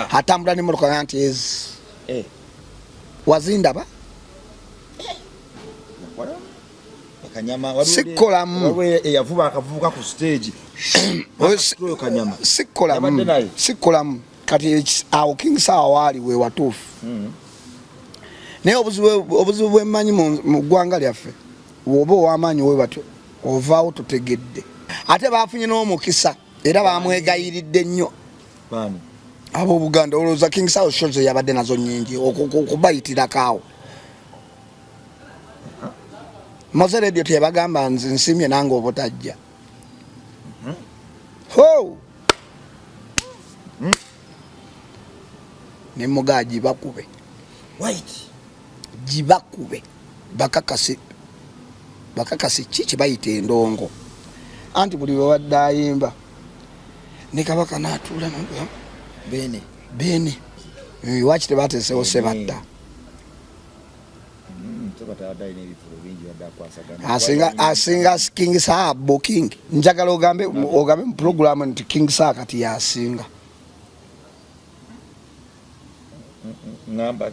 Hatambula ne motoka nti wazindaba Kanyama wali sikolamu yavuba akavubuka ku stage Kanyama sikolamu kati awo King Sawa wali we watufu naye obuzibu bw'emmanyi mu ggwanga lyaffe oba ow'amaanyi we batyo ovaawo tutegedde ate baafunye n'omukisa era bamwegayiridde nnyo abo Buganda olowooza King Sawa shows yabadde nazo nnyingi okubayitirako Moze radio tebagamba nsimye nange obutajja ho ne mugaji bakube white jibakube bakakasi chichi bayite ndongo anti buli wadde ayimba ne kabaka natula bene wachite batesewo sebatta asinga King Sawa booking njagala ogambe mu program nti King Sawa kati yasinga ngamba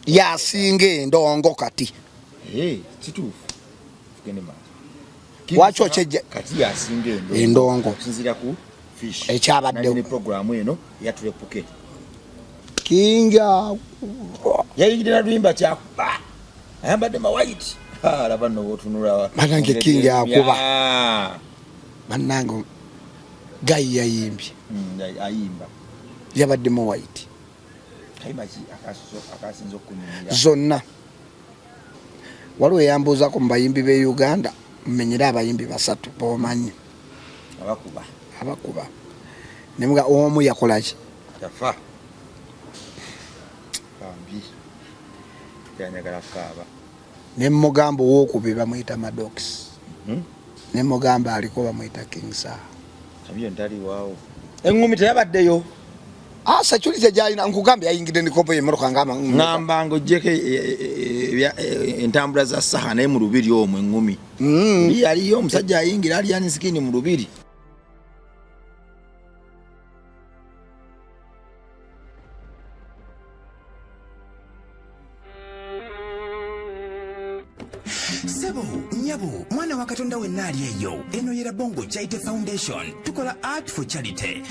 yasinga ndongo kati kituufu wacho cheje kati yasinga endongo kusinzira ku fish ekyabadde ne program eno yatulepuke Kinga yayigirira lwimba kyakuba ayambadde ma white laba no botunula manange King akuba manango gayi yayimbi ayimba yabadde mu white kaimaji akasinzo kunyumira zonna waliwo yambuuza ku bayimbi be Uganda mmenyera abayimbi basatu bomanyi abakuba nemuga omu yakolaki yafa ambi yanyagala kaaba nemugamba wokubi bamuyita Maddox nemugamba aliko bamuyita King Sawa abiyo ndali wao engumi teyabaddeyo security jalina nkugambye ayingide ndikopo yemotoka ngamba ngojeke entambula za saha naye mu lubiri omwe engumi yaliyo omusajja ayingira ali yani skini mu lubiri Sebo, nyabo, mwana wa Katonda wenna ali eyo. Eno yera Bongo Charity Foundation. Tukola art for charity.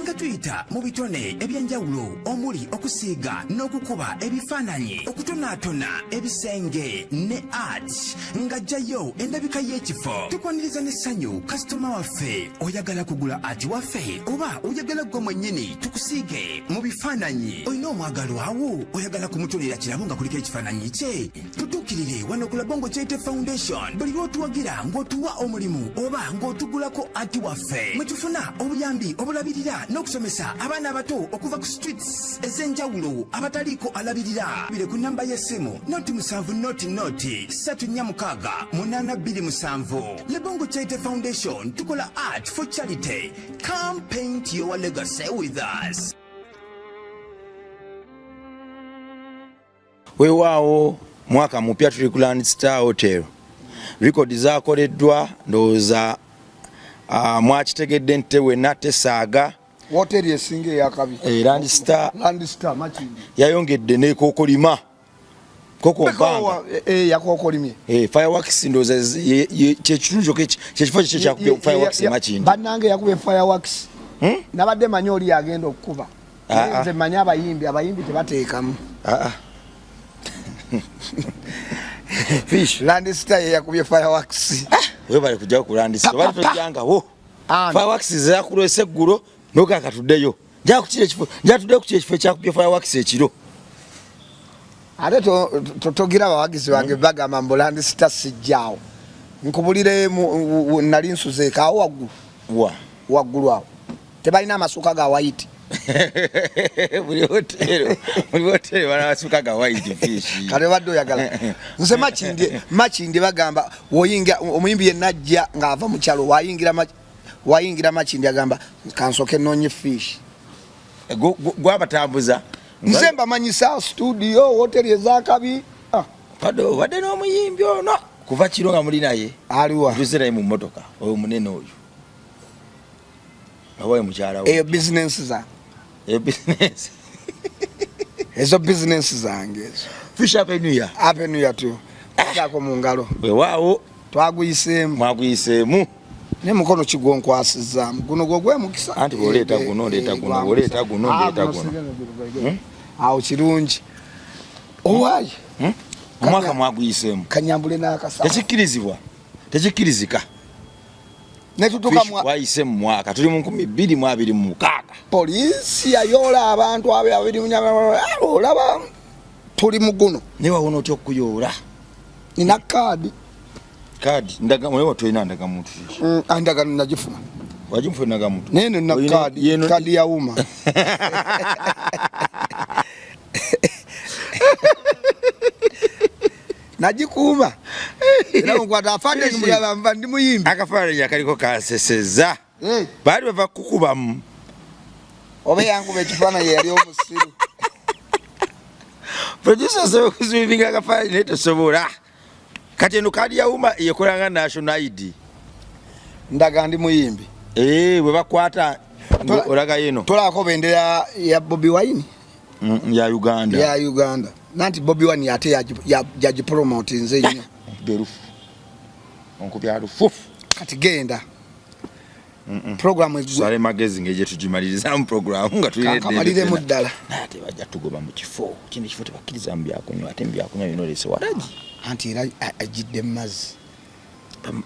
Nga tuyita mu bitone ebyenjawulo omuli okusiiga n'okukuba ebifaananyi, okutonaatona ebisenge ne art. Nga jjayo endabika y'ekifo. Tukwaniriza n'essanyu kasitoma waffe. Oyagala kugula art waffe oba oyagala gwe mwennyini tukusiige mu bifaananyi. Oyina omwagalo awo oyagala kumutonera kirabo nga kuliko ekifaananyi kye. Tutuukirire wano ku Bongo Charity Foundation buli lw'otuwagira ng'otuwa omulimu oba ng'otugulako ati waffe mwe tufuna obuyambi obulabirira n'okusomesa abaana abato okuva ku streets ez'enjawulo abataliiko alabirira bire ku namba y'essimu noti 7 noti 346 Le Bongo Charity Foundation tukola art for charity. Come paint your legacy with us. Weewaawo mwaka mupya tuli ku Land Star Hotel. Record zakoleddwa ndowooza mwakitegedde nte wenna tesaaga hotel esinga eyakabi Land Star Makindi yayongedde ne kokolima kokompanga yakokolimye fireworks ndowooza kyekirungi kyekifo kye fireworks Makindi bannange yakube fireworks nabadde manyi oli yagenda okukuba nze manyi abayimbi tebateekamu fish Land Star yakubye fireworks webale kujja ku Land Star bali tojanga wo fireworks zakulese eggulo noka katuddeyo nja kukire ekifo nja tudde ku ekifo kyakubye fireworks ekiro ate togira abawagizi bange bagamba mbu Land Star sijjaawo nkubulire nali nsuze kaawo waggulu awo tebalina amasuka ga white buli hotel bana basuka ga white fish kale wadde oyagala nse Makindi bagamba woyinga omuyimbi yenajja ng'ava mu kyalo wayingira Makindi agamba kansoke noonye fish gwabatambuza nze mbamanyisa studio hotel ezakabi wadde n'omuyimbi ono kuva kiro nga muli naye aliwa tuzirayo mu mmotoka oyo munene oyo abaye mukyala eyo business za business ezo business zange ezo Fish Avenue ya tu kyako mu ngalo weewaawo mwaguyisemu ne mukono kigonkwasiza guno gwe mukisa anti boleeta guno boleeta guno awo kirungi owaayi omwaka mwaguyisemu kanyambule n'akasaba tekikkirizika netutuka wayise mu mwaka tuli mu 2026 poliisi yayoola abantu abiri olaba tuli mu guno naye wawona otya okuyoola nina kaadi ndagamulewo tolina ndagamuntu ndagano nagifuna wagimufuna ndagamuntu naye nina kaadi ya wuma najikuuma era nkwata afaananyi mulala nva ndi muyimbi akafaananyi akaliko kaseseza baali bava kukubamu oba yankuba ekifaananyi yali omusiru producer asobola okuzimbinga akafaananyi naye tosobola kati eno kaadi ya wuma yekolanga national ID ndaga ndi muyimbi bwe bakwata olaga yeno tolako bendera ya Bobi Wine ya Uganda nanti Bobi Wine ate yagipromote nze nnyo onkubya lufufu kati genda program sale magezi ngeje tujimalirizamu program nga tuliremaliremu ddala ate bajja tugoba mu kifo kino kifo tebakkiriza mu byakunywa ate mu byakunywa bino leese walaji anti era ajidde mazzi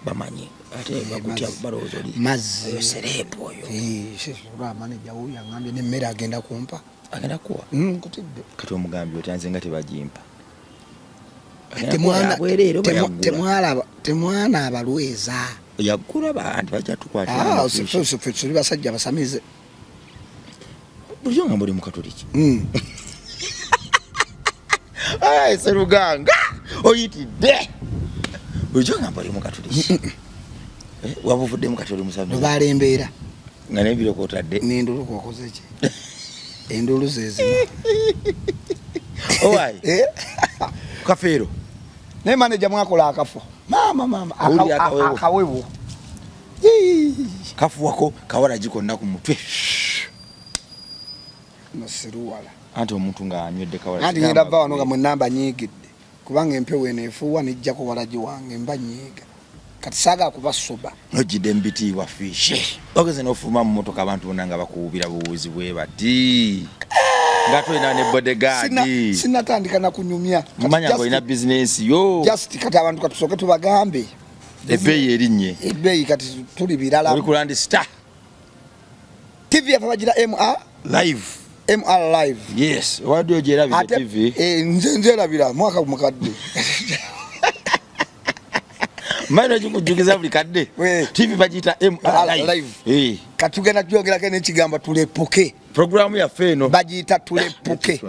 bamanyi ate bakutya balowooza oli mazzi sereepu oyo manager wuyo yangambye n'emmere agenda kumpa agenda kuwa nkutidde kati omugambye otyanze nga tebagimpa temwana abalweza yaggula bantu bajja tukwatira tuli basajja basamize bulijjo nga mbuli mukatoliki seruganga oyitidde bulijjo nga mbuli mukatoliki waba ovudde mukatoli musamize balembeera nga nebiroko otadde nendulu kokoze ki endulu zezima owaayi kafeero naye manager mwakola akafo mama akawewo kafuwako kawala gikonna ku mutwe nasiruwala anti omuntu ng'anywedde kawala anti ngenda va wano nga mwenamba nyiigidde kubanga empewo eneefuuwa nejjako walagi wange mba nyiiga kati saaga kubasoba nojjidde mbitiibwa fiishe ogeze n'ofuluma mu motoka abantu bonna nga bakuwubira buwuzi bwe bati nga tolina ne bodegaadi sinatandika nakunyumya mumanya nga olina bizinensi yo just kati abantu katusooke tubagambe ebbeeyi erinnye ebbeeyi kati tuli birala oli ku Land Star TV yafa bagira MR live yes wadde ogyerabira TV nze erabira mwaka mukadde maino gikujjukiza buli kadde TV bagiyita MR live katugenda tyogerako n'ekigambo tulepuke programu yaffe eno bagiyita tulepuke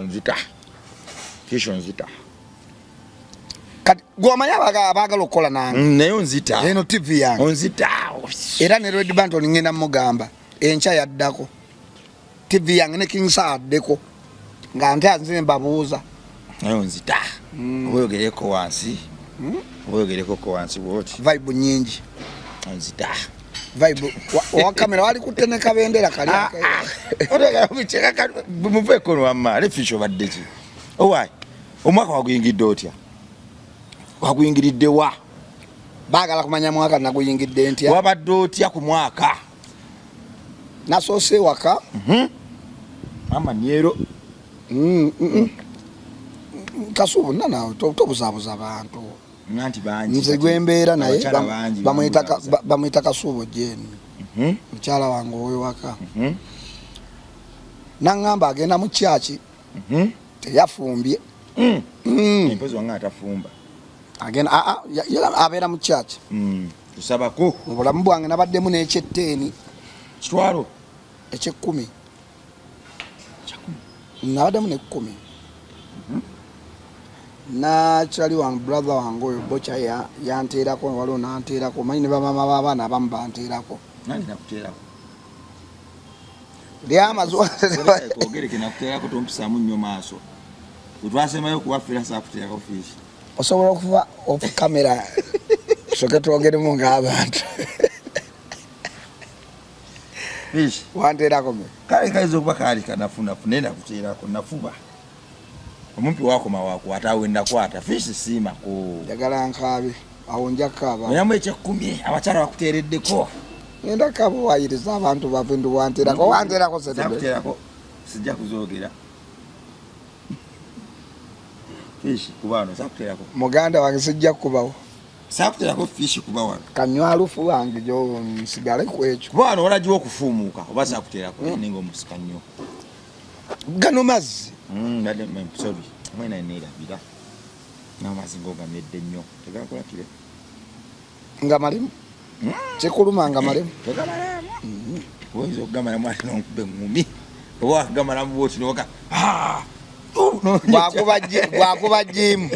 kisho nzita kati gwomanya abaagala okukola nange naye onzita eno TV yange onzita era ne Red Band ngenda mugamba enkya yaddako TV yange ne King Sir addeko nga nte anze mbabuuza naye onzita oboyogereko wansi oboyogereko wansi bwoti vibe nyingi onzita vibe wa kamera wali kuteneka bendera kali otega bicheka muveeko wamma lefisho baddeki owaayi omwaka waguyingidde otya waguyingiridde wa baagala kumanya mwaka naguyingidde ntya wabadde otya ku mwaka nasoose waka mama nyero kasubu nana tobuzabuza abantu nanti bangi nze gwembeera naye bamwita kasubo jeni mukyala wange owewaka naŋŋamba agenda mu kyaki teyafumbye empozi wange atafumba agenda abeera mu kyaki tusabako mu bulamu bwange nabaddemu n'ekyetteeni kitwalo eky'ekkumi nabaddemu n'ekkumi nakyali wange brother wange oyo bocha yanteerako waliwo nanteerako manyi ne bamama b'abaana abamu banteerako nani nakuteerako lyamazogereke nakuteerako tompisaamu nnyo maaso wetwasemayo okubaffira saakuteerako fiisi osobola okuva off camera soke twogeremu ng'abantu Fish. Wanterako me. Kale kaizo kuba kali kanafuna funenda kuterako nafuba. Omumpi wako mawako atawenda kwata fish sima ko. Jagala nkabe awo njakaba. Nyamwe ekyekkumi abakyala bakutereddeko. Ngenda kabo wayiriza abantu bavendu wanterako sete. Zakuterako sijja kuzogera. Fish kubano zakuterako. Muganda wange sijja kubawo. Sakuterako fish kubawa. Kanywa alufu wange jo nsigale kwekyo. Kubano olajiwa okufumuuka oba sakuterako ningo musika nnyo. Gano mazzi. Ndade sorry. Mwena nera bira. Na mazingo gamedde nnyo. Tegakola kire. Nga malimu. Chekuluma nga malimu. Tegamala. Woizo gamala mwana n'okube ngumi. Oba gamala mboti noka. Gwakuba jimu.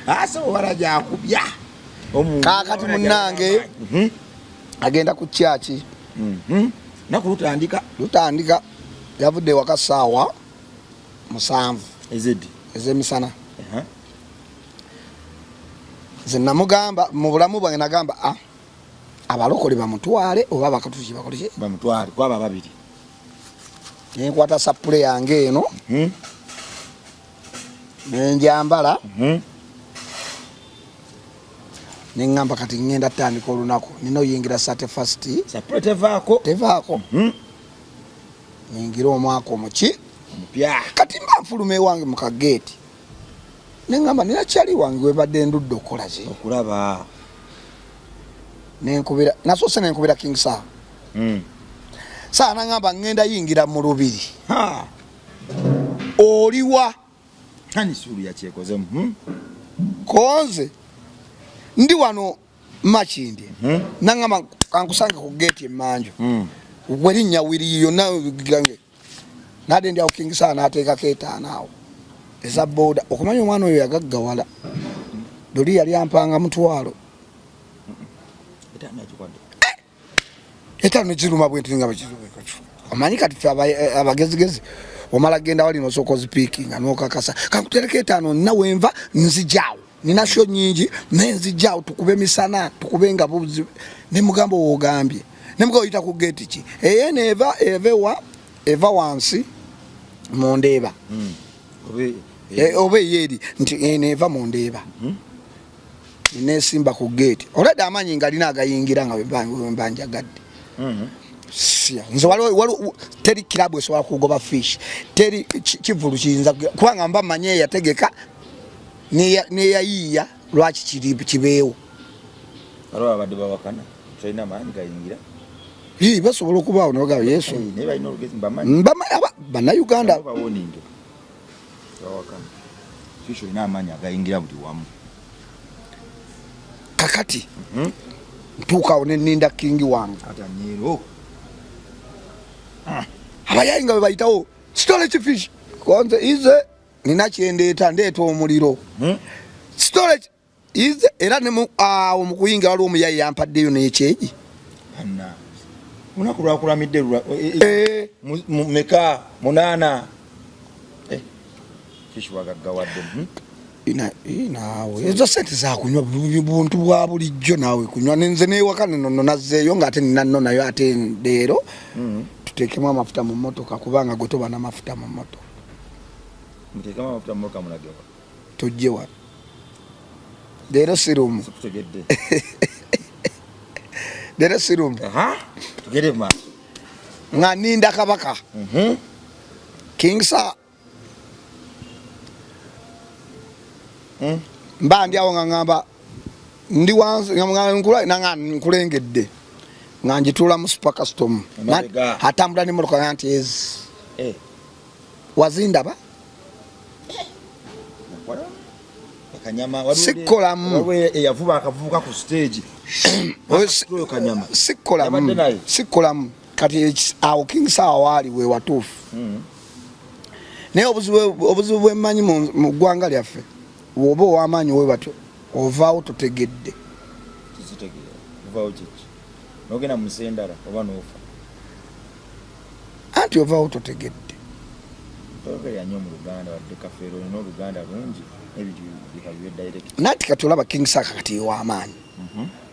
Asa wala jakubya. Kakati munange agenda ku church. Nakulutandika. Lutandika yavudde wakasawa musanvu. Ezemisana. Zenna mugamba mu bulamu bwange nagamba abalokole bamutwale oba bakatuki bakoleke bamutwale kwaba babiri. Nenkwata sapule yange eno. Nenjambala. Nengamba kati ngenda tandika olunaku nino yingira 31st. Sapule tevaako. Nyingira omwaka omuki omupya. Kati mba nfulume wange mu kageti. Nengamba nina kyali wange webadde ndudde okola ki? Okulaba. Nenkubira nasose nenkubira King Sir. Saa nangamba ngenda yingira mu lubiri. Oliwa. Hani suru ya kyekoze. Konze. Ndi wano Makindye. Nangamba kankusange ku gate emanjo. Weri nyawiri yonna bigange. Nade ndi King Sir n'ateeka keeta naawo. Eza boda okumanya omwana oyo yagaggawala. Doli yali ampanga mutwalo. Etano kiruma bwenti nga bakirubeko. Amanyi kati abagezigezi omala genda wali no soko speaking anokakasa. Kankutereka etano nawe nva nzijaawo. Nina sho nyingi nenzijaawo tukube misana tukubenga buzi ne mugambo wogambye. Ne mugambo yita ku gate ki. Eva wansi mondeba. Obe yeri nti neva mondeba. Nesimba ku gate. Oleda amanyi ngalina agayingira nga mbanja gadde. Sia. Nzo walo teri kilabu eswa kugoba fish. Teri kivulu kiyinza kubanga mba manye yategeka ne yayiya lwaki kiribu kibeewo. Aro abadde babakana. China manyi gayingira. Basobola okubaawo n'ogaba Yesu. Ne balina olugezi mbamanyi. Bannayuganda. Bawonindo. Bawakana. Fish ina amanyi agayingira buli wamu. Kakati. Ntuukawo ne nninda Kingi wange. Ata nyero. Abayayinga bwe bayitawo storage fish. Konze ize nina kyendeeta ndeeta omuliro. Storage ize era ne omukuyinga waliwo omuyayi yampaddeyo n'ekyeji. Anna. Unakulwa kulamidde meka munana. Fish wagaggawadde. Naawe ezo sente za kunywa buntu bwa bulijjo naawe kunywa nenze newaka nno nazzeeyo ng'ate nina nno nayo ate leero tuteekemu amafuta mu mmotoka kubanga gwe toba n'amafuta mu mmotoka. Muteekemu amafuta mu mmotoka mulage wa? Tujje wano. Leero sirumu. Tutegedde. Leero sirumu. Tugere ma. Nga ninda kabaka. King Sir. Mba ndi awo ngamba ndi wansi nga nkulengedde nga njitula mu super custom hatambula ni motoka yanti ez wazindaba kanyama wadu sikolamu yavuba akavubuka ku stage kanyama sikolamu kati awo King Sir wali we watufu naye obuzibu bwemmanyi mu ggwanga lyaffe woba ow'amaanyi we batyo ovaawo totegedde. Kizitegedde ovaawo kiki n'ogenda mu nsendala oba n'ofa anti ovaawo totegedde. Togerera nnyo mu Luganda wadde kafeero olina Oluganda lungi n'ebintu bikabiwe direct. Nati kati olaba King Sir kati w'amaanyi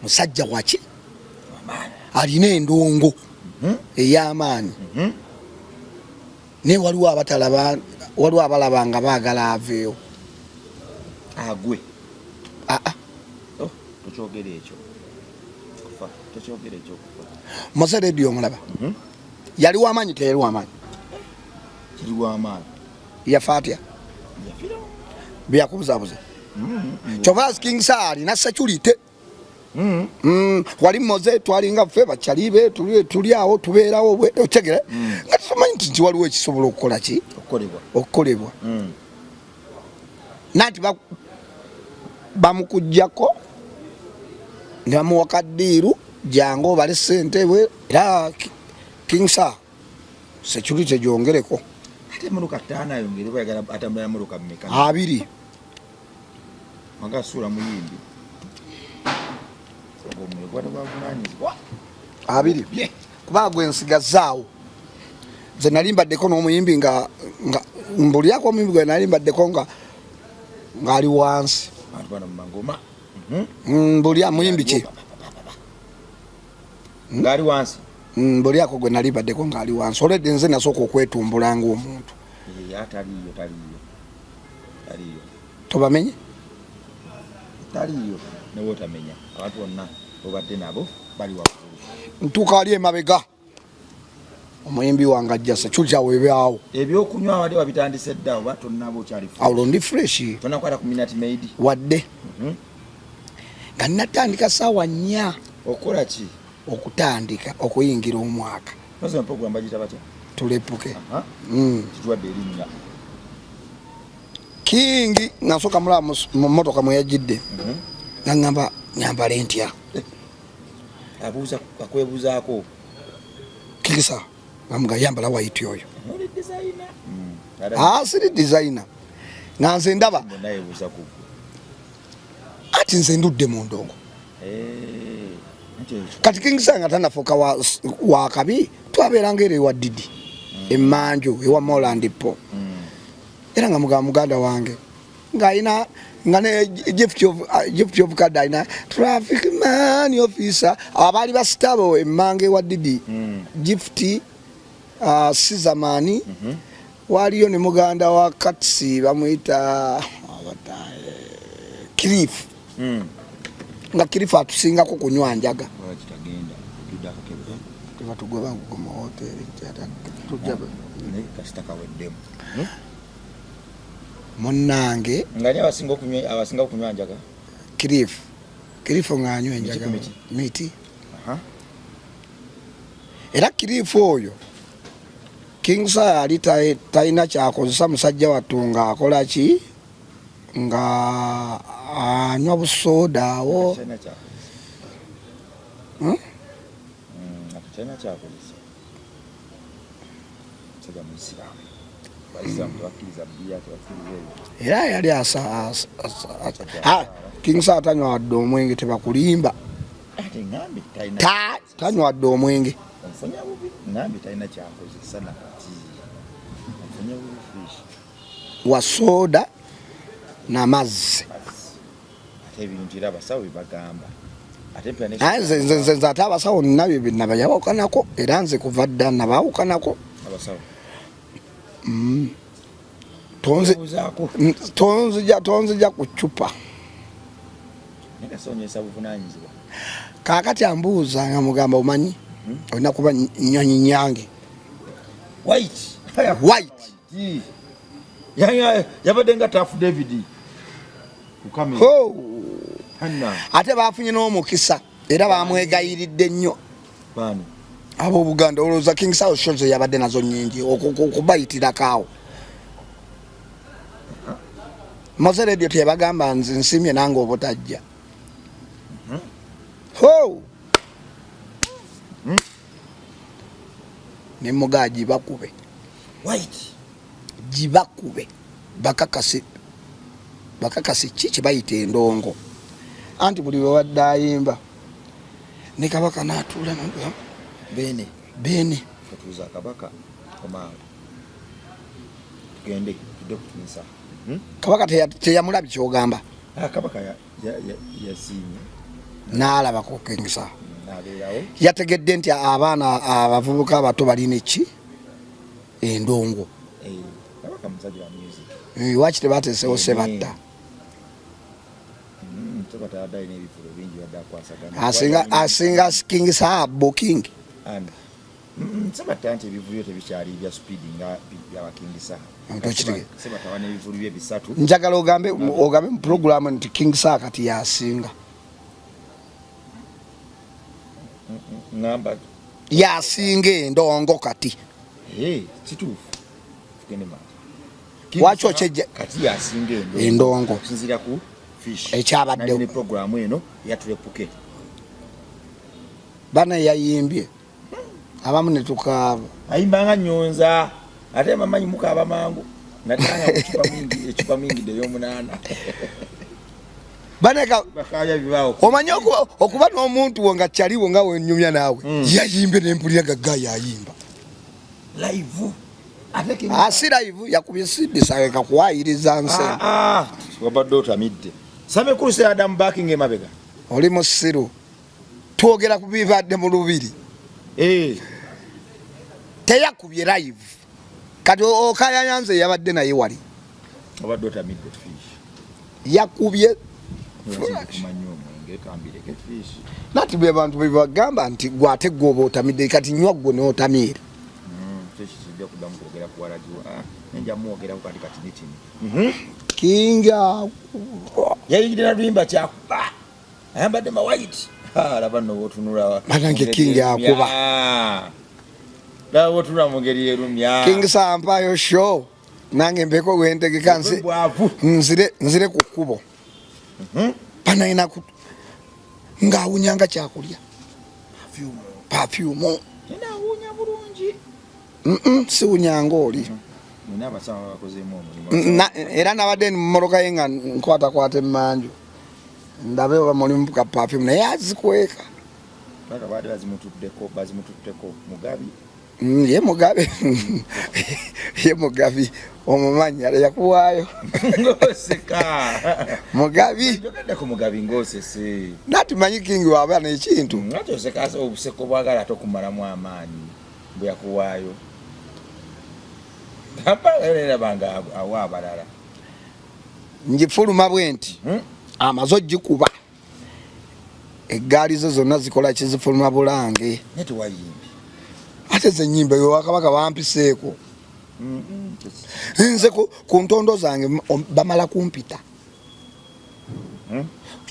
musajja waki alina endongo ey'amaanyi naye waliwo abalaba nga baagala aveewo agwe tokyogera ekyo kufa Mose Radio omulaba yali w'amaanyi teyali w'amaanyi kiri w'amaanyi yafa atya byakubuzabuza kyova King Sir alina security wali Mose twalinga ffe bakyalibe tuli awo tubeerawo otegere nga tumanyi nti waliwo ekisobola okukola ki okukolebwa nanti bamukujjako ne bamuwa kaddiiru jangu obale ssente bwe era King Sir security gyongereko ate emotoka ttaano ayongere bayagala atambula emotoka mmeka 2 magasuula muyimbi abiri kuba gwe nsigazaawo nze nali mbaddeko n'omuyimbi nga mbulyako omuyimbi gwe nali mbaddeko ng'ali wansi mbulya muyimbi ki ng'ali wansi mbulyako gwe nali mbaddeko ng'ali wansi olwedde nze nasooka okwetumbula ng'omuntu taliyo tobamenye taliyo newe otamenya abantu bonna obadde nabo bali waggulu ntuuka ali emabega omuyimbi wange ajja sekyukyawebyawo ebyokunywa wali wabitandise dda oba tonnaba okyali awulo ndi fresh tonakwata ku minati maidi wadde nga natandika saawa 4 okukola ki okutandika okuyingira omwaka noze program bagita batya tulepuke kituwadde erinnya Kingi nasooka mulaba mu mmotoka mwe yajjidde ngamba nyambale ntya akwebuzaako King Sir ngamuga yambala waiti oyo siri designer nga nze ndaba ati nze ndudde mu ndongo kati King Sir nga tanafuuka wa kabi twabeeranga era ewa Didi emmanju ewa Moland Po era nga muganda wange ng'alina nga ne gift of card alina traffic man officer abaali basitabo emmange wa Didi gift Sizamani waliyo ne muganda wa Katsi bamuyita Cliff nga Cliff atusingako kunywa njaga tebatugwa mu hoteli munnange ngani abasinga okunywa njaga Cliff ng'anywa enjaga miti era Cliff oyo King Sir ali talina kyakozesa musajja wattu nga akola ki nga anywa busoda awo era yali King Sir tanywa wadde omwenge tebakulimba tanywa wadde omwenge wa soda n'amazzi nze ate abasawo nabyo byenabayawukanako era nze kuva dda nabaawukanako tonzija ku ccupa kaakati ambuuza nga mugamba omanyi olina kuba nnyonyi nyange white yabadde nga Tafu David ate bafunye n'omukisa era bamwegayiridde nnyo ab'Obuganda olowooza King Sir shows yabadde nazo nnyingi okubayitirako awo Mose Radio teyabagamba nze nsimye nange obutajja ne mugaa gibakube bakakasi ki bayita endongo anti buli we wadde ayimba ne kabaka n'atuula bene tuza kabaka omaawe tugende tudde ku King Sir kabaka teyamulabye kyogamba kabaka yasiimye n'alabako King Sir yategedde nti abaana abavubuka abato balina eki endongo waki tebateesewo sebatta asinga King Saha King sebatta nti ebivulyo tebikyali bya speed nga byaba King Saha sebatta wana ebivulyo bye bisatu njagala ogambe mu program nti King Saha kati yasinga ngamba yasinga endongo kati kituufu tugende waki okyeja kati yasinga endongo okusinziira ku fish ekyabaddewo ne programu eno yatulepuke bana yayimbye abamu ne tukaaba ayimbanga nyonza ate mamanyi mukaaba mangu natanga ecupa mingi ey'omunaana baneka omanyi okuba n'omuntu wo nga kyaliwo nga wenyumya naawe yayimbye nempulira gagga yayimba live asi live yakubye sidisawe kakuwayiriza nse wabadde otamidde same kuruse Adam Backing emabega oli musiru twogera ku bibadde mu lubiri teyakubye live kati okayanyanze yabadde naye wali wabadde otamidde fish yakubye nati bwe bantu bebagamba nti gwate gwoba otamidde kati nywa gwe n'otamiira Kinga yayingirira luyimba kyakuba ayambadde mawaiti laba nno wotunula banange Kinga akuba laba wotunula mu ngeri yerumya King Saha mpayo show nange mbeko wentegeka nzire ku kkubo panayina ng'awunyanga kyakulya perfume awunya bulungi siwunyanga oli era nabadde mumoloka ye nga nkwatakwata emmanju ndabe oba mulimu ka perfume naye azikweka ye mugabi omumanyi ala yakuwaayo mugabi nati manyi King waaba n'ekintu obuseko bwagala ate okumalamu amaanyi bwe yakuwaayo abaerabanga awa abalala njifuluma bwe nti amazo gikuba eggaali zo zonna zikola kizifuluma bulange ate ze nnyimba yo wakabaka bampiseeko nze ku ntondo zange bamala kumpita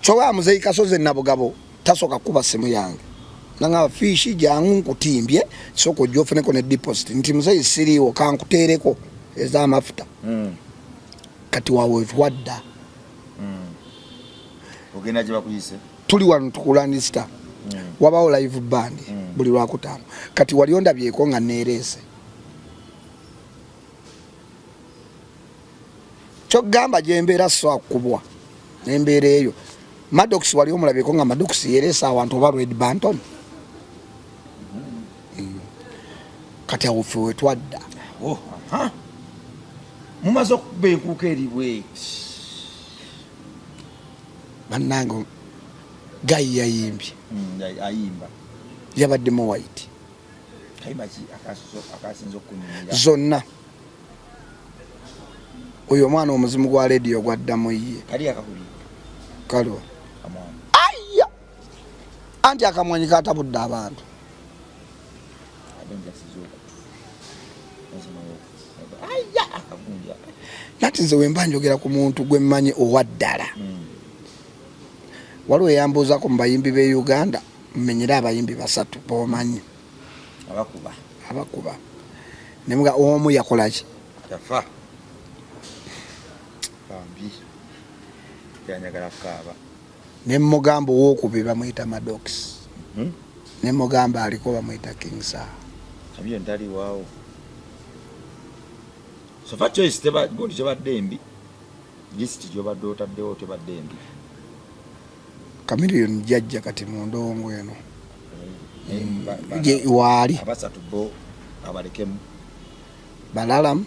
kyowa muzeyi Kasozi Nabugabo tasoka kuba simu yange nanga fishi jangu nkutimbye soko ojja ofuneko ne deposit nti muzeyi siriiwo kankuteereko ez'amafuta kati waawe twadda ogenda gye bakuyise tuli wano tukulandisita wabawo live band buli lwakutaano kati wali ondabyeko nga neereese kyogamba gyembeera so akubwa nembeera eyo Maddox wali omulabyeko nga Maddox yereese awantu oba Red Banton kati awo ffe wetwadda mumaze okuba enkuuka eribwe bannange gayi yayimbye ayimba yabaddemu white akasinza okunyumira zonna oyo omwana omuzimu gwa radio gwaddamu ye kali akakubye kalo aya anti akamwanyi katabudde abantu nati nze wemba njogera ku muntu gwe mmanyi owaddala waliwo eyambuuzako mu bayimbi b'e Uganda mmenyera abayimbi basatu bomanyi abakuba nemuga omu yakolaki yafa bambi yanyagala kukaaba nemugamba owokubi bamuyita Maddox nemugamba aliko bamuyita King Saha kabyo ntali waawo sofa choice gundi kyebadde embi list gyobadde otaddewo tebadde embi Chameleone jajja kati mu ndongo eno waali abasatu bo abalekemu balalamu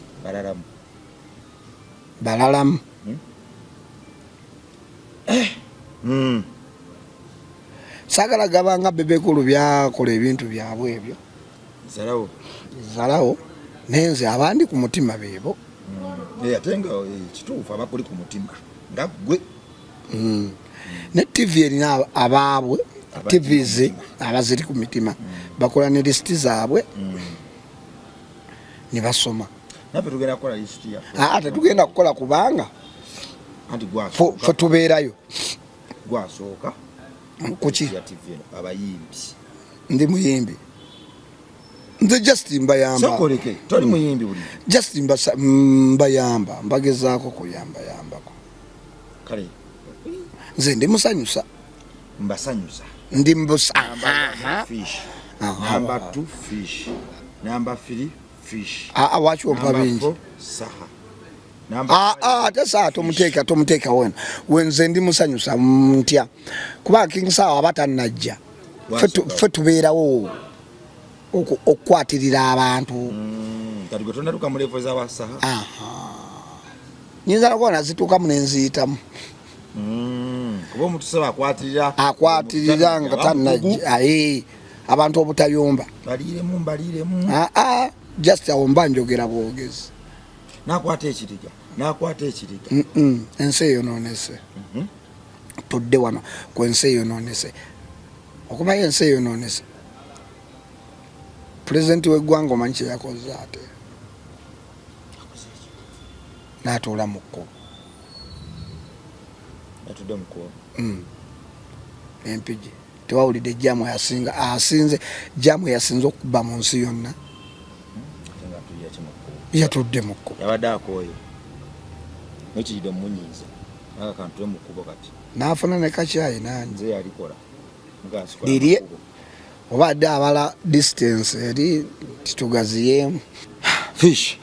sagala gabanga bebekulu byakola ebintu byabwe ebyo zalawo nenze abandi ku mutima bebo atenga kituufu abakuli ku mutima nga gwe ne TV erina abaabwe TVs abaziri ku mitima bakola ne listi zaabwe ne basoma nape tugenda kukola listi ya tetugenda kukola kubanga anti gwaso fe tubeerayo gwasooka kuki ya TV abayimbi ndi muyimbi nze just mbayamba sokoleke toli muyimbi buli just mbayamba mbagezaako kuyambayambako kale nze ndi musanyusa mbasanyusa ndi fish number 2 fish number 3 fish wakiwompa bingi ate saa tomuteeka wena wenze ndi musanyusa ntya kuba King Sawa abatannajja fe tubeerawo okukwatirira abantu kati gwe tonatuuka mu levo z'abasaha nyinza nakona zituukamu nenziyitamu kuba omuntu saba akwatirira nga tannajja abantu obutayomba baliiremu just awo mba njogera bwogezi nakwata ekiriga ensi eyonoonese tudde wano ku ensi eyonoonese okumanya ensi eyonoonese pulezidenti w'eggwanga omanyi kye yakoze ate n'atuula mu kkubo empigi tewawulidde jamu jamu yasinze okuba mu nsi yonna yatudde mu kkubo yabadde akooye nekiyidde mumunyiiza akantule mu kkubo kati n'afuna ne kakyayi nanyi nze yalikola lirye obadde abala distance eri titugaziyeemu fish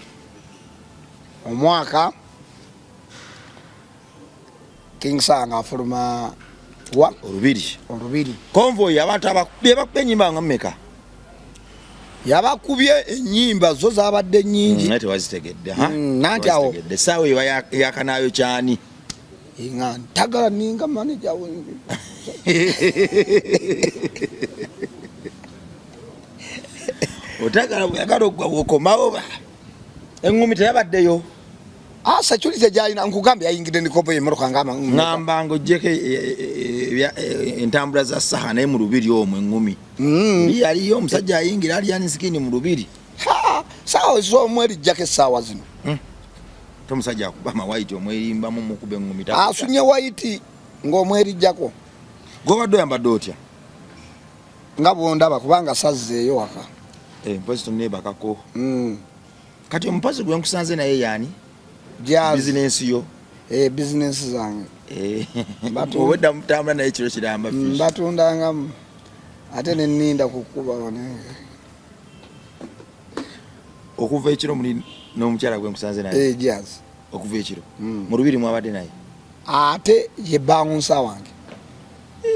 omwaka King Sawa ng'afuluma olubiri konvoyi abantu abakuba ennyimba nga mmeka yabakubye ennyimba zo zabadde nnyingi naye tewazitegedde nanti awo essaawa eyo yakanaayo kyani nga ntagala ninga maneja wengi otagala bweyagala okugwa bwokomawo eŋŋumi teyabaddeyo security gyalina nkugambye yayingidde ndikopo emmotoka ngamba ng'oggyeko entambula za saha naye mu lubiri omwo eŋŋumi yaliyo omusajja ayingira ali anisikini mu lubiri saawa z'omwerijjako essaawa zino tomusajja akuba amawaiti omwerimbamu mukuba eŋŋumi asunye waiti ng'omwerijjako gwobadde oyambadde otya nga bwondaba kubanga sazzeeyo waka mpozi tonneebakako kati omupazi gwe nkusanze naye yaani bizinensi yo bizinensi zange obwedda mutambula naye kiro kiramba mbatundangamu ate nenninda kukuba okuva ekiro muli n'omukyala gwe nkusanze naye jazz okuva ekiro mu lubiri mwabadde naye ate ye bangunsa wange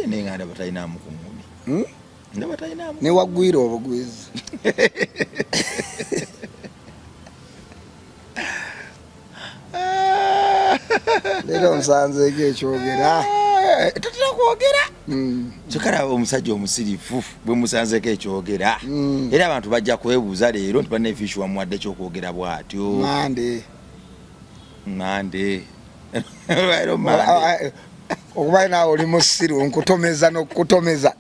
naye nga ndaba talinamu ku ŋŋumi ndaba talinamu ne waggwira obugwizi leero nsanzeeko ekyogera tatera kwogera kyokala omusajja omusirifu bwe musanzeeko ekyogera era abantu bajja kwebuuza leero nti bannefishi wamuwadde ekyokwogera bw'atyo mande okuba naawe oli musiru nkutomeza n'okutomeza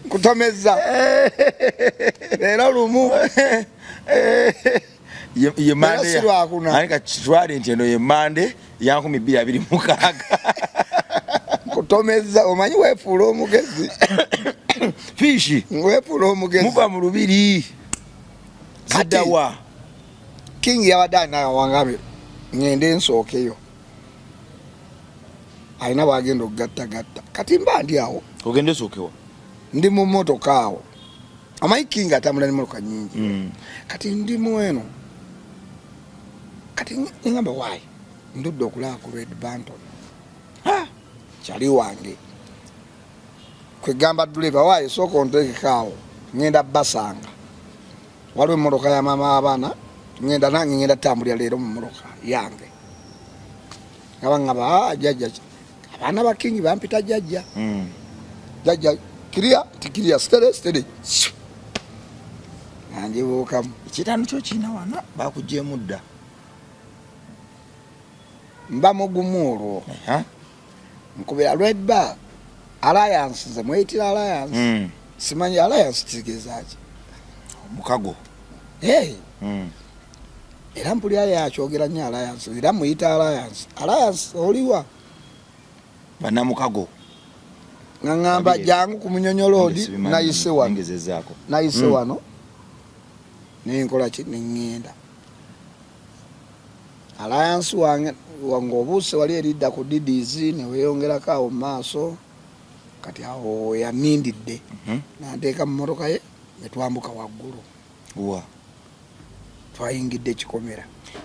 nkutomeza leero lumu ye mande anika kitwale nti eno ye mande ya 226 kutomeza omanyi weefuula omugezi fishi weefuula omugezi muva mu lubiri ziddawa King yabadde naye wangabe ngende nsookeyo alina bwagenda okugattagatta kati mba ndi awo ogende osookewa ndi mu mmotoka awo amanyi King atambula n'emmotoka nnyingi kati ndi mu eno kati ngamba waayi ndudde okulaba ku Red Banton kyali wange kwegamba driver waayi sooka onteekekaawo ngenda basanga waliwo emmotoka ya maama w'abaana ngenda nange ngenda tambulira leero mu mmotoka yange ngaba jjajja abaana ba King bampita jjajja jjajja kiria steady anje bokamu ekitaano kyo kiina wana bakugyemu dda mba mugumu olwo nkubira Red Bar Alliance ze mwetira Alliance simanyi Alliance kitegeezaki mukago era mpulira yakyogera nnyo Alliance era muyita Alliance oliwa bannamukago ngamba jangu ku Munyonyolodi nayise wano nenkola ki nengenda Alliance wange obuuse wali eridda ku DDZ neweyongerako awo maaso kati awo yanindidde nateeka mu motoka ye netwambuka waggulu twayingidde ekikomera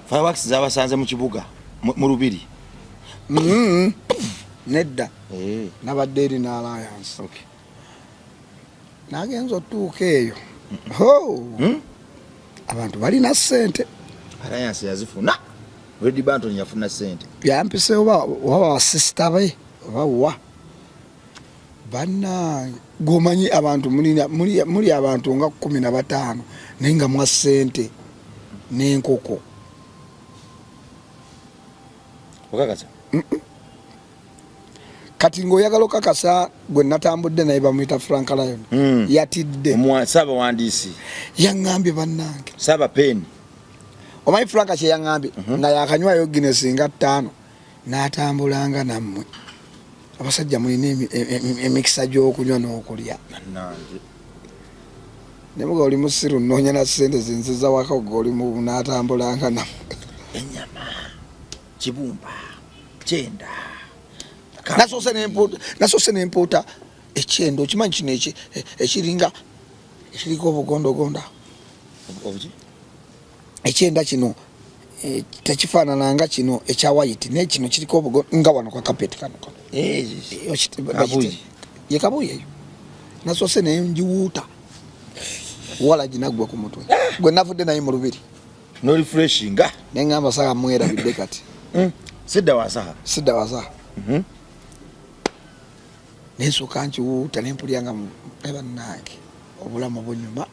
fireworks zabasanze mu kibuga mu Lubiri nedda nabadde eri na Alliance nagenza otuuka eyo abantu balina ssente Alliance yazifuna Red Banton yafuna ssente yampise oba sister be oba banna gomanyi abantu muli abantu nga 15 nenga mwa ssente n'enkoko okakasa kati ng'oyagala okakasa gwe natambudde naye bamuyita Frank Lion yatidde saba wandiisi yaŋŋambye bannange saba peni omanyi Frank kye yaŋŋambye nga yakanywayo Guinness nga 5 n'atambulanga nammwe abasajja mulina emikisa gy'okunywa n'okulya ne muga oli musiru nnoonya na ssente zinziza waka gwe oli mu n'atambulanga nammwe ennyama kibumba kyenda nasoose nempuuta ekyendo okimanyi kino ekiriko obugondogonda ekyenda kino tekifaanananga kino ekya white naye kino kiriko obugondo nga wano kwa kapeti kano ye kabuyi eyo nasoose nenjiwuuta wala ginagwa ku mutwe gwe navudde naye mu Lubiri no refreshinga neŋŋamba saka mwerabidde kati sidda wasaha nensooka nkiwuuta nempulya bannange obulamu bunyuma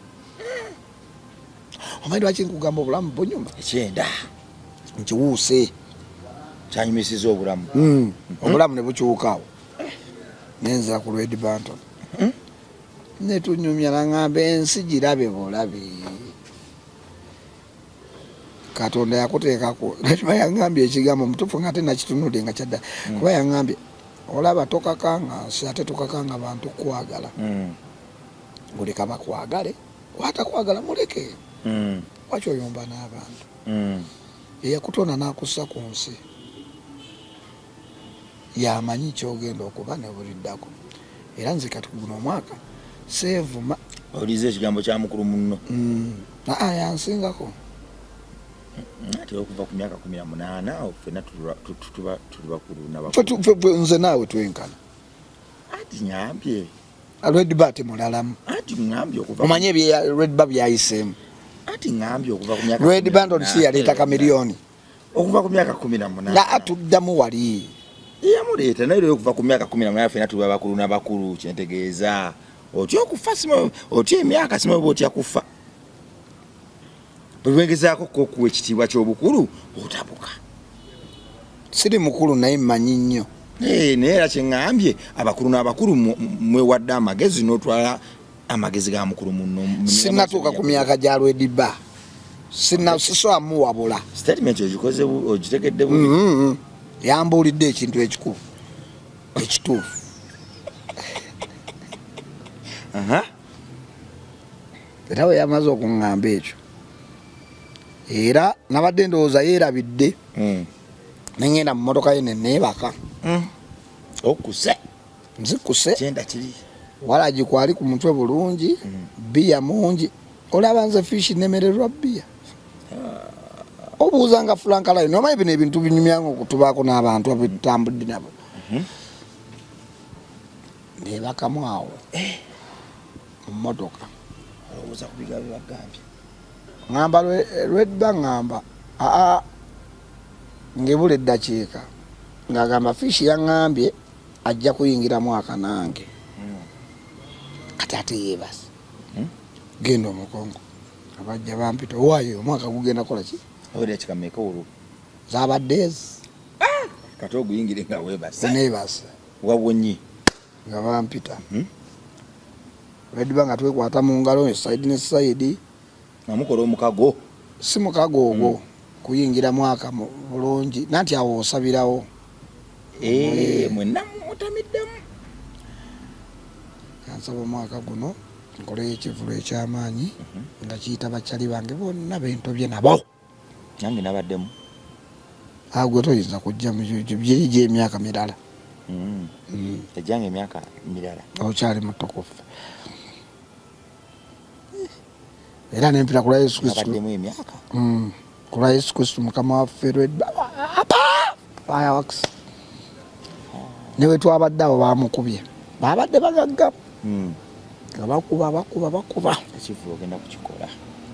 omanyi lwaki nkugamba obulamu bunyuma ekyenda nkiwuuse kyanyumisiza obulamu obulamu ne bukyukaawo nenzira ku Red Banton netunyumya naŋŋamba ensi girabe bulabe Katonda yakuteekako yaŋŋambye ekigambo mutuufu nga ate nakitunudde nga kyadda kuba yaŋŋambye olaba tokakanga ate tokakanga bantu kwagala oleka bakwagale watakwagala muleke waki oyomba n'abantu eyakutonda n'akussa ku nsi yamanyi kyogenda okuba ne buliddako era nze kati guno omwaka seevuma olize ekigambo kya mukulu munno yansingako ati okuva ku myaka 18 ffenna tuli bakulu nze naawe twenkana ati nyambye Red Bar temulalamu ati ngambye okuva omanye Red Bar byayiseemu ati ngambye okuva ku myaka Red Banton si yaleeta kamiliyoni okuva ku myaka 18 nga atuddamu wali yamuleeta naye okuva ku myaka 18 ffenna tuli bakulu n'abakulu kyentegeeza otya okufa otya emyaka simwe bwotya kufa bwegezaako kokuwa ekitiibwa ky'obukulu otabuka siri mukulu naye mmanyi nnyo naye era kyeŋŋambye abakulu n'abakulu mwewadde amagezi n'otwala amagezi ga mukulu munno sinnatuuka ku myaka gya Red Bar sisobola muwabula statement ogikoze ogitegedde bubi yambuulidde ekintu ekikulu ekituufu era we yamaze okuŋŋamba ekyo era nabadde ndowooza yeerabidde nengenda mu motoka ye neneebaka okuse nzikuse kyenda kiri wala gikwali ku mutwe bulungi bbiya mungi olaba nze fishi nemererwa bbiya obuuza nga Frank Lion omanyi bino ebintu binyumyanga okutubaako n'abantu abetutambudde nabo neebakamu awo mu motoka olowooza ku bigambo bagambye ngamba Red Bar ngamba ngebula eddakiika ng'agamba fishi yaŋŋambye ajja kuyingira mwaka nange kati ate yeebase genda omukongo abajja bampita waayo omwaka gugenda kola ki awera kikameka olwo zabadde kati oguyingire nga weebase neebase wabonyi nga bampita Ediba nga twekwata mu ngalo side ne side namukola omukago si mukago ogwo kuyingira mwaka bulungi nanti awo osabirawo mwenna mutamiddemu ansaba mwaka guno nkole ekivulo ekyamaanyi nga kiyita bakyali bange bonna bentobye nabo nange nabaddemu agwe toyinza kujja byeri gy'emyaka mirala ejange emyaka mirala okyali mutokofu era nempita kula Yesu Kristo nabaddemu emyaka kula Yesu Kristo mukama waffe fireworks newe twabadde abo bamukubye babadde bagagga nga bakuba ekivulo ogenda kukikola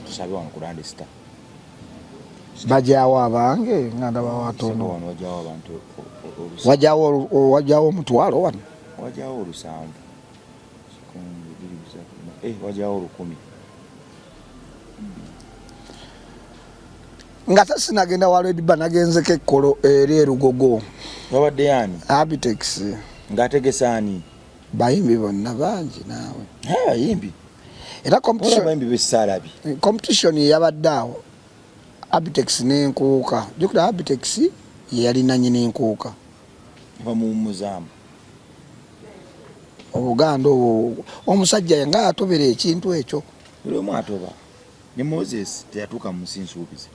tusabe wano ku Landista bajawo abange nga ndaba watono wano wajawo abantu wajawo omutwalo wano wajawo 7 wajawo 10 nga sinagenda walo ediba nagenzeko ekkolo eri erugogo wabadde yani Abitex ng'ategesaani bayimbi bonna bangi naawe bayimbi era bayimbi b'essaalabi competition yabadde awo Abitex n'enkuuka jukira Abitex yeyalina nyina enkuuka bamuwumuzaamu obuganda obwo omusajja nga atobera ekintu ekyo buli omu atoba ne Moses teyatuuka mu nsi nsuubizi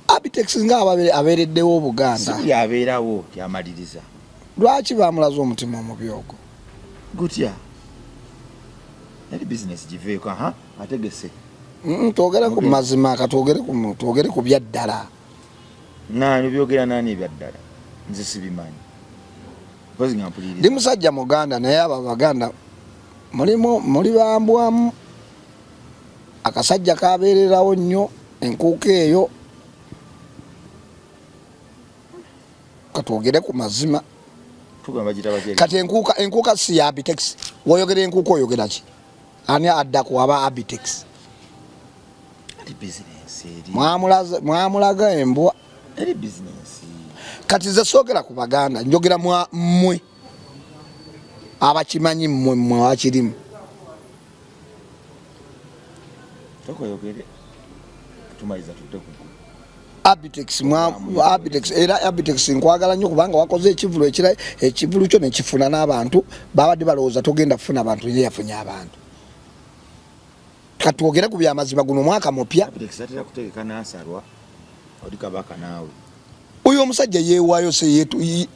Abitex nga abeereddewo obuganda si yabeerawo yamaliriza lwaki bamulaza omutima omubyogo gutya yali bizinesi giveeko ategese twogere ku mazima twogere ku byaddala nani byogera nani ebyaddala nze sibimanyi mpozi nga mpuliriza ndi musajja muganda naye abo abaganda muli bambwamu akasajja kabeererawo nnyo enkuuka eyo katwogere ku mazima kati enkuuka si ya Abitex woyogera enkuuka oyogera ki ani adda ku aba Abitex mwamulaga embwa eri bizinesi kati ze soogera ku baganda njogera mmwe abakimanyi mmwe wakirimu tokoyogere tumaliza tuteku Abitex era Abitex nkwagala nnyo kubanga wakoze ekivulu kyo nekifuna n'abantu babadde balowooza togenda kufuna abantu naye yafunye abantu katwogere ku byamazima guno mwaka mupya oyo omusajja yeewaayo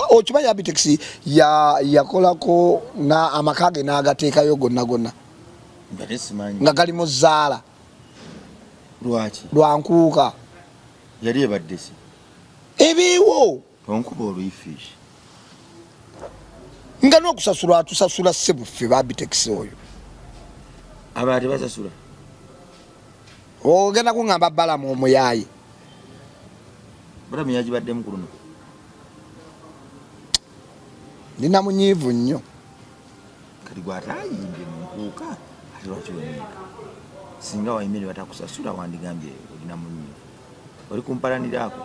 okimanyi Abitex yakolako amaka ge n'agateekayo gonna nga gali mu zzaala lwankuuka yali ebadde si ebiiwo onkuba olwifish nga n'okusasula atusasula ssebuffe ba Abitex oyo aba tebasasula ogenda kuŋŋamba Balamu omuyaayi Balamu yagibaddemu ku luno ndina munyiivu nnyo kati gwate ayimbye mu nkuuka ate lwaki wenyika singa wayimire batakusasula wandigambye olina munyiivu oli kumpalaniraako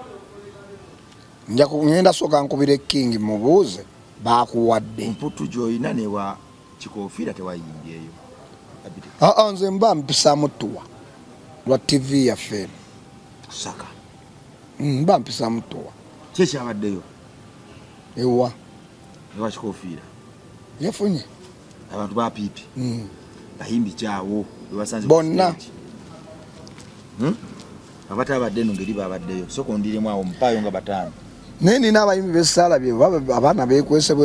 ngenda soka nkubira King mubuuze bakuwadde mputu gy'olina newa kikofiira tewayimbyeyo nze mba mpisaamu ttuwa lwa TV yaffe saka mba mpisaamu ttuwa kyekyabaddeyo ewa kikofiira yafunye abantu bapiipi bayimbi kyawo ewasanze bonna abatabadde eno ngeri babaddeyo soka ondiremu awo mupaayo nga 5 naye nina abayimbi b'essaala bye abaana beekwese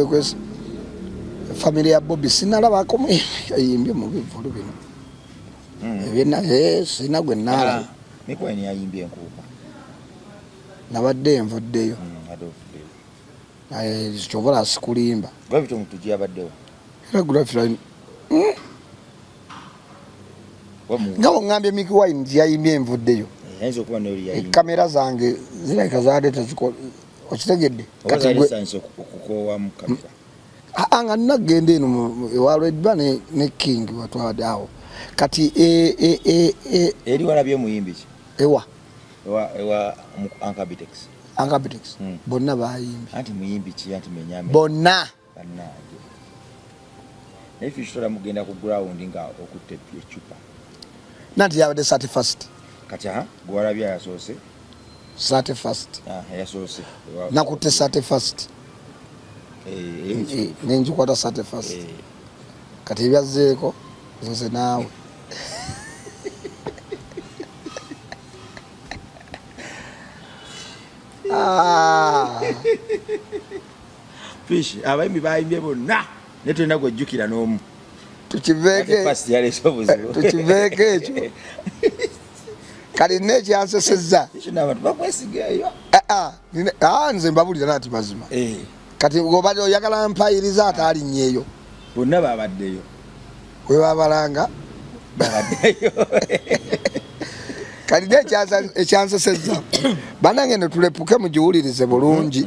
famire ya Bobby sinalabako ayimbye mu bivulu bino sina gwe naalaba Mikwaini yayimbye enkuuka nabadde envuddeyo kyobola asikulimba gwabito mutuji yabaddewo era gulafira nga bongambye Mikwaini gyayimbye envuddeyo yayinza okuba noli yayimbye kamera zange zirabika zaadde tezikola okitegedde kati license okukowa mu kabira anga nagende eno ewalwedba ne king watwade awo kati eri walabye muyimbi ki ewa Ankabitex bonna bayimbi anti muyimbi ki anti menyame bonna bannange nefishola mugenda ku ground nga okutte echupa nanti yabadde 31st kati gwalabye yasoose 31st yasoose nakutte 31st nenjikwata 31st kati ebyazzeeko nze naawe fish abayimbi bayimbye bonna ne tulina gwejjukira n'omu tukiveeko ekyo kali nekyansesezza abantu bakwesigayo nze mbabulira nati mazima kati obadde oyagala mpayiriza ate alinnyeeyo bonna babaddeyo webabalanga babaddeyo kali ekyansesezza banange netulepuke mugiwulirize bulungi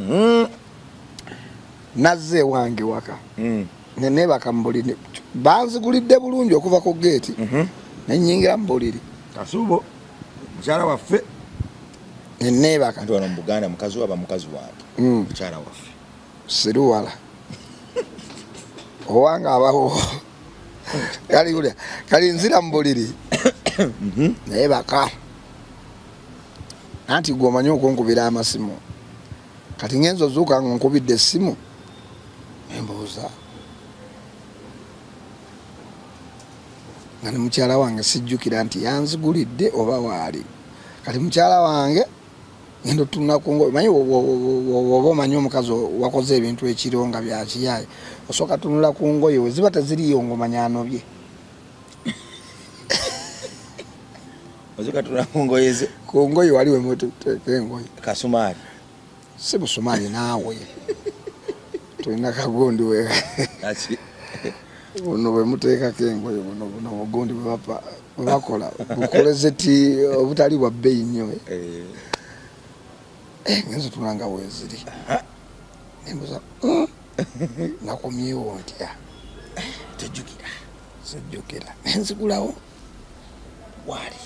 nazze ewange waka nenebaka mubuliri banzigulidde bulungi okuva ku geeti nenyingira mubuliri kasubo mukyala waffe nenebaka nti wano mu Buganda mukazi waba mukazi wange mukyala waffe siruwala owange abawo kali nzira mubuliri nebaka anti gwomanyi okunkubira amasimu kati ngenza ozuuka nga nkubidde essimu embuuza nga ne mukyala wange sijjukira nti yanzigulidde oba waali kati mukyala wange ngendo tunaku ngoye manyi oba omanyi omukazi wakoze ebintu ekiro nga byakiyaye osooka tunula ku ngoye we ziba teziriyo ng'omanya anobye ozika tunangoye ze ku ngoye wali we muteeka engoye kasumaali si busumaali naawe tulina kagundi we buno bwe muteekako engoye buno bugundi bwe bakola bukoleze ti obutali bwa bbeeyi nnyo ngenza tunanga weeziri nembuza nakomyewo ntya sijjukira nenzigulawo waali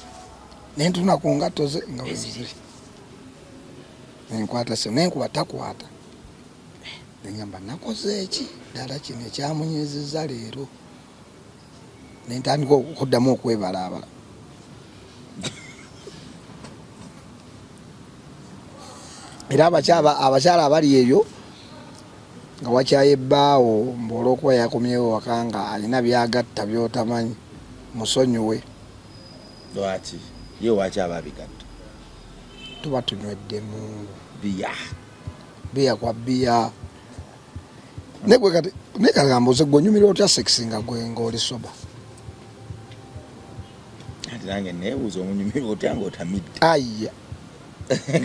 nentuna ku ngatto ze nga weziri nenkwata se nenkuba takwata neŋŋamba nakoze eki ddala kino ekyamunyizizza leero nentandika okuddamu okwebalaabala era abakyala abali eyo nga wakyaye ebbaawo olw'okuba yakomyewo waka nga alina byagatta byotamanyi musonyiwe lwaki ye waki ababigatta tuba tunywedemu biya kwa biya negwe kati nekagambuze gwe onyumira otya sex nga gwe ng'oli soba ati nange neebuuza omunyumira otya ng'otamidde aya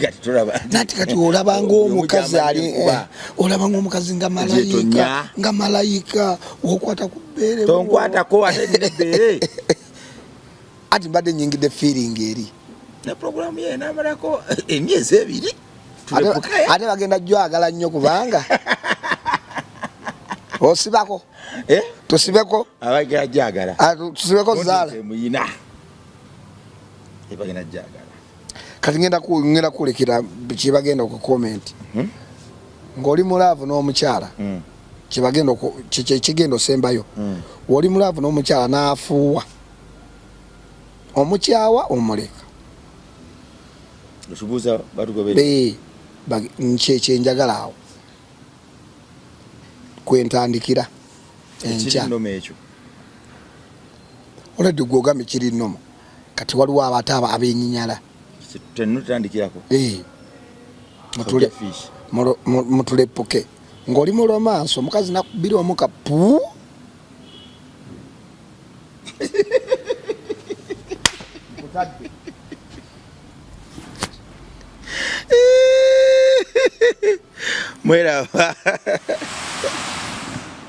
kati tulaba nati kati olabanga omukazi olabanga omukazi nga malayika wokwata ku bbeere tonkwatako ate nebbeere ati mbadde nyingidde feeling eri ne programu ye namalako emyezi ebiri ate bagenda jwagala nnyo kubanga osibako tusibeko abagera jagala tusibeko zaala muyina ebagenda jagala kati ngenda kulekera kyebagenda okukomenti ng'oli mulaavu n'omukyala kigenda osembayo oli mulaavu n'omukyala n'afuuwa omukyawa omuleka osubuuza batugobere kyenjagala awo kwentandikira enkya ekyo oladde gwogambye kiri nnomo kati waliwo abate abenyinyala tenutandikirako mutulepuke ng'oli mu romansi omukazi nakubira omuka pu mweraba